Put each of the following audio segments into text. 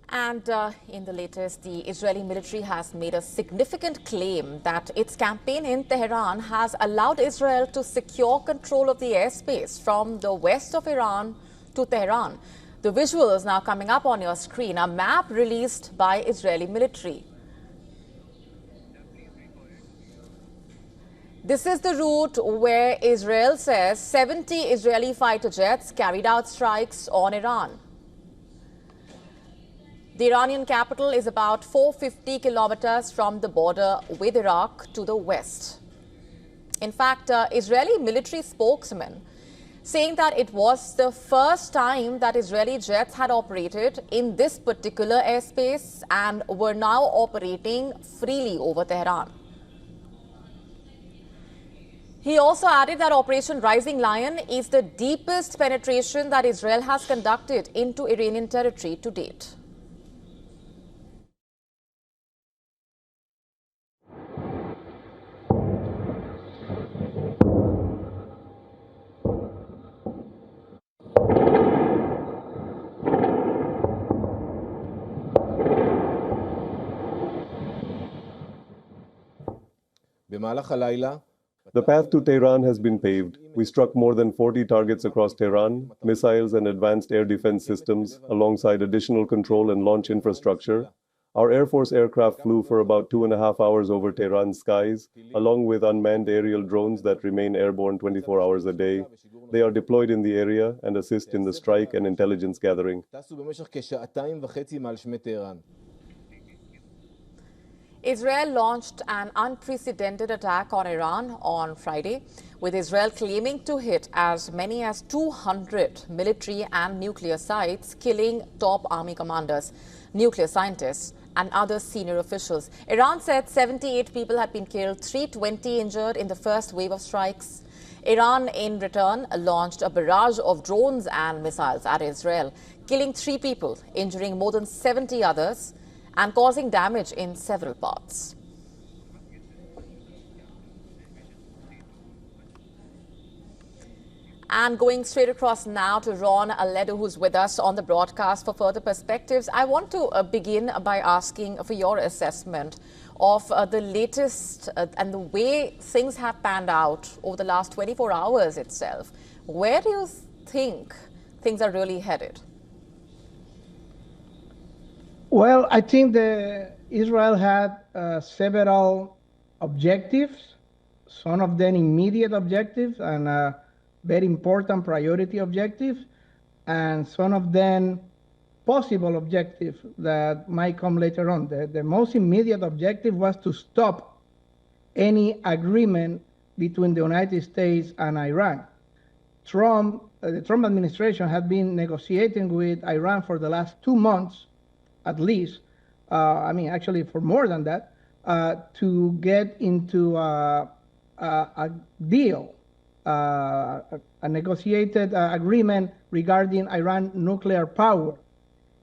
And in the latest, the Israeli military has made a significant claim that its campaign in Tehran has allowed Israel to secure control of the airspace from the west of Iran to Tehran. The visuals now coming up on your screen, a map released by Israeli military. This is the route where Israel says 70 Israeli fighter jets carried out strikes on Iran. The Iranian capital is about 450 kilometers from the border with Iraq to the west. In fact, Israeli military spokesman saying that it was the first time that Israeli jets had operated in this particular airspace and were now operating freely over Tehran. He also added that Operation Rising Lion is the deepest penetration that Israel has conducted into Iranian territory to date. The path to Tehran has been paved. We struck more than 40 targets across Tehran, missiles and advanced air defense systems, alongside additional control and launch infrastructure. Our Air Force aircraft flew for about 2.5 hours over Tehran's skies, along with unmanned aerial drones that remain airborne 24 hours a day. They are deployed in the area and assist in the strike and intelligence gathering. Israel launched an unprecedented attack on Iran on Friday, with Israel claiming to hit as many as 200 military and nuclear sites, killing top army commanders, nuclear scientists, and other senior officials. Iran said 78 people had been killed, 320 injured in the first wave of strikes. Iran, in return, launched a barrage of drones and missiles at Israel, killing 3 people, injuring more than 70 others, and causing damage in several parts. And going straight across now to Ron Aledo, who's with us on the broadcast for further perspectives. I want to begin by asking for your assessment of the latest and the way things have panned out over the last 24 hours itself. Where do you think things are really headed? Well, I think Israel had several objectives, some of them immediate objectives and very important priority objectives, and some of them possible objectives that might come later on. The most immediate objective was to stop any agreement between the United States and Iran. The Trump administration had been negotiating with Iran for the last 2 months, at least, actually for more than that, to get into a deal, a negotiated agreement regarding Iran nuclear power.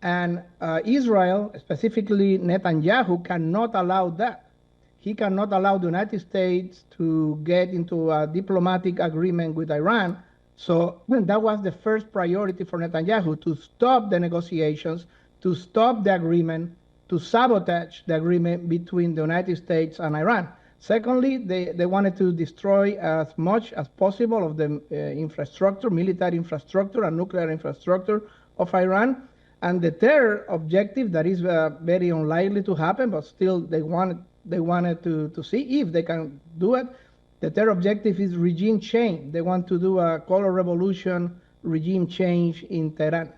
And Israel, specifically Netanyahu, cannot allow that. He cannot allow the United States to get into a diplomatic agreement with Iran. So that was the first priority for Netanyahu, to stop the negotiations, to stop the agreement, to sabotage the agreement between the United States and Iran. Secondly, they wanted to destroy as much as possible of the infrastructure, military infrastructure and nuclear infrastructure of Iran. And the third objective, that is very unlikely to happen, but still they wanted to see if they can do it. The third objective is regime change. They want to do a color revolution, regime change in Tehran.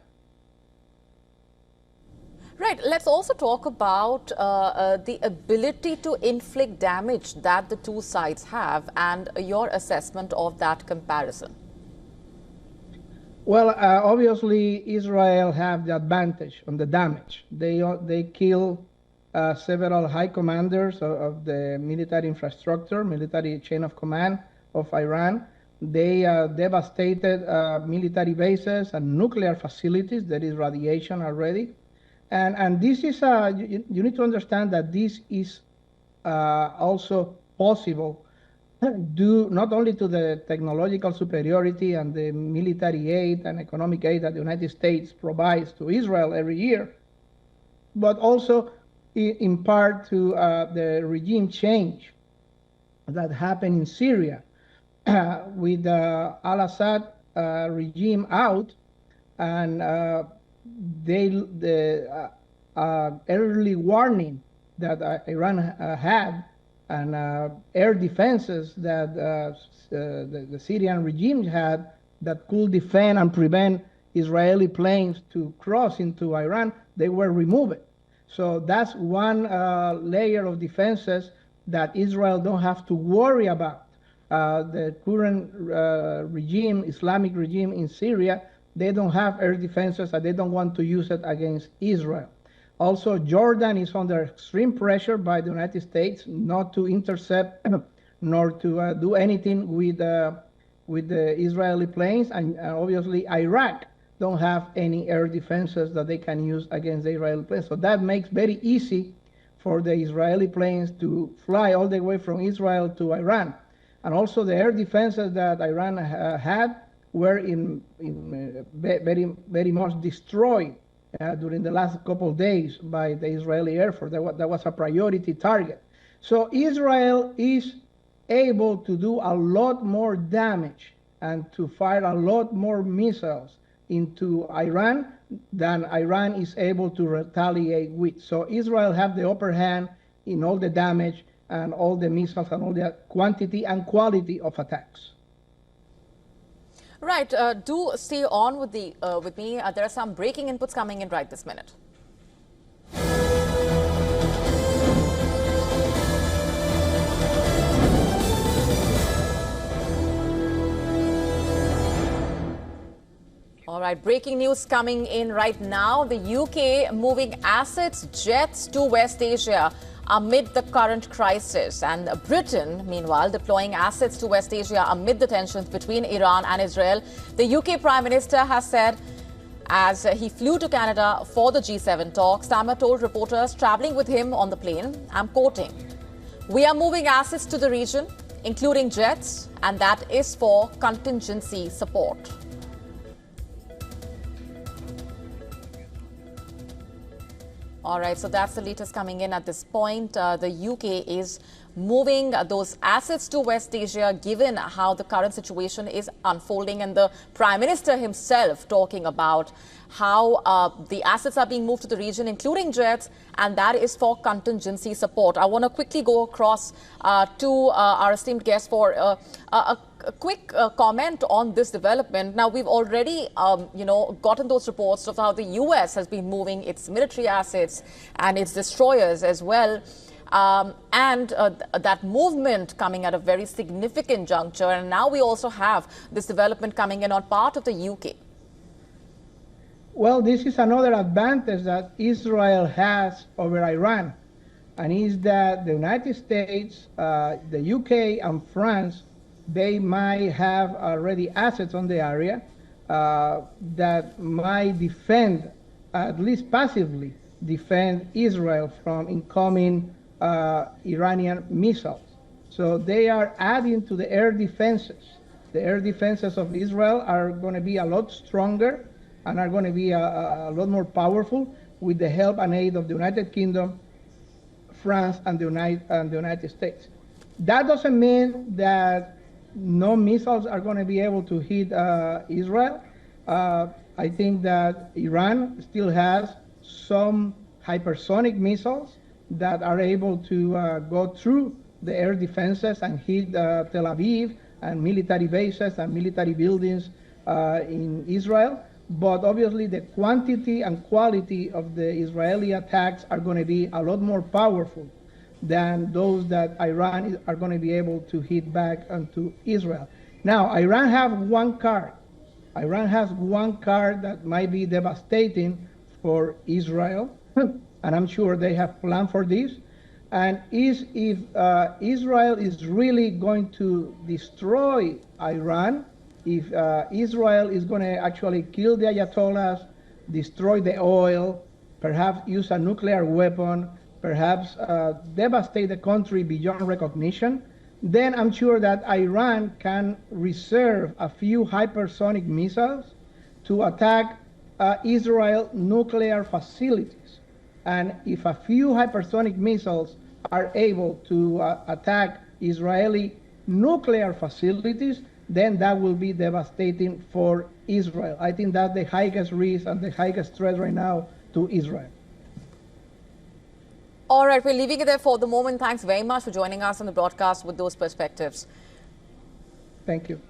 Right. Let's also talk about the ability to inflict damage that the two sides have and your assessment of that comparison. Well, obviously, Israel have the advantage on the damage. They kill several high commanders of the military infrastructure, military chain of command of Iran. They devastated military bases and nuclear facilities. There is radiation already. And this is, you need to understand that this is also possible due not only to the technological superiority and the military aid and economic aid that the United States provides to Israel every year, but also in part to the regime change that happened in Syria with al-Assad regime out, and the early warning that Iran had, and air defenses that the Syrian regime had that could defend and prevent Israeli planes to cross into Iran, they were removed. So that's one layer of defenses that Israel don't have to worry about. The current regime, Islamic regime in Syria, they don't have air defenses and they don't want to use it against Israel. Also, Jordan is under extreme pressure by the United States not to intercept nor to do anything with the Israeli planes, and obviously Iraq don't have any air defenses that they can use against the Israeli planes. So that makes very easy for the Israeli planes to fly all the way from Israel to Iran. And also the air defenses that Iran had were very much destroyed during the last couple of days by the Israeli Air Force. That was a priority target. So Israel is able to do a lot more damage and to fire a lot more missiles into Iran than Iran is able to retaliate with. So Israel have the upper hand in all the damage and all the missiles and all the quantity and quality of attacks. Right. Do stay on with me. There are some breaking inputs coming in right this minute. All right, breaking news coming in right now. The UK moving assets, jets to West Asia amid the current crisis. And Britain, meanwhile, deploying assets to West Asia amid the tensions between Iran and Israel. The UK Prime Minister has said, as he flew to Canada for the G7 talks, Starmer told reporters traveling with him on the plane, I'm quoting, "We are moving assets to the region, including jets, and that is for contingency support." All right, so that's the latest coming in at this point. The UK is moving those assets to West Asia, given how the current situation is unfolding, and the Prime Minister himself talking about how the assets are being moved to the region, including jets, and that is for contingency support. I want to quickly go across to our esteemed guest for a quick comment on this development. Now, we've already, gotten those reports of how the U.S. has been moving its military assets and its destroyers as well. That movement coming at a very significant juncture. And now we also have this development coming in on part of the UK. Well, this is another advantage that Israel has over Iran, and is that the United States, the UK, and France, they might have already assets on the area that might defend, at least passively, defend Israel from incoming Iranian missiles. So they are adding to the air defenses. The air defenses of Israel are going to be a lot stronger and are going to be a lot more powerful with the help and aid of the United Kingdom, France, and the United States. That doesn't mean that no missiles are going to be able to hit Israel. I think that Iran still has some hypersonic missiles that are able to go through the air defenses and hit Tel Aviv and military bases and military buildings in Israel. But obviously the quantity and quality of the Israeli attacks are going to be a lot more powerful than those that Iran are going to be able to hit back onto Israel. Now, Iran has one card. Iran has one card that might be devastating for Israel, and I'm sure they have planned for this. And if Israel is really going to destroy Iran, if Israel is going to actually kill the Ayatollahs, destroy the oil, perhaps use a nuclear weapon, perhaps devastate the country beyond recognition, then I'm sure that Iran can reserve a few hypersonic missiles to attack Israel nuclear facilities. And if a few hypersonic missiles are able to attack Israeli nuclear facilities, then that will be devastating for Israel. I think that's the highest risk and the highest threat right now to Israel. All right, we're leaving it there for the moment. Thanks very much for joining us on the broadcast with those perspectives. Thank you.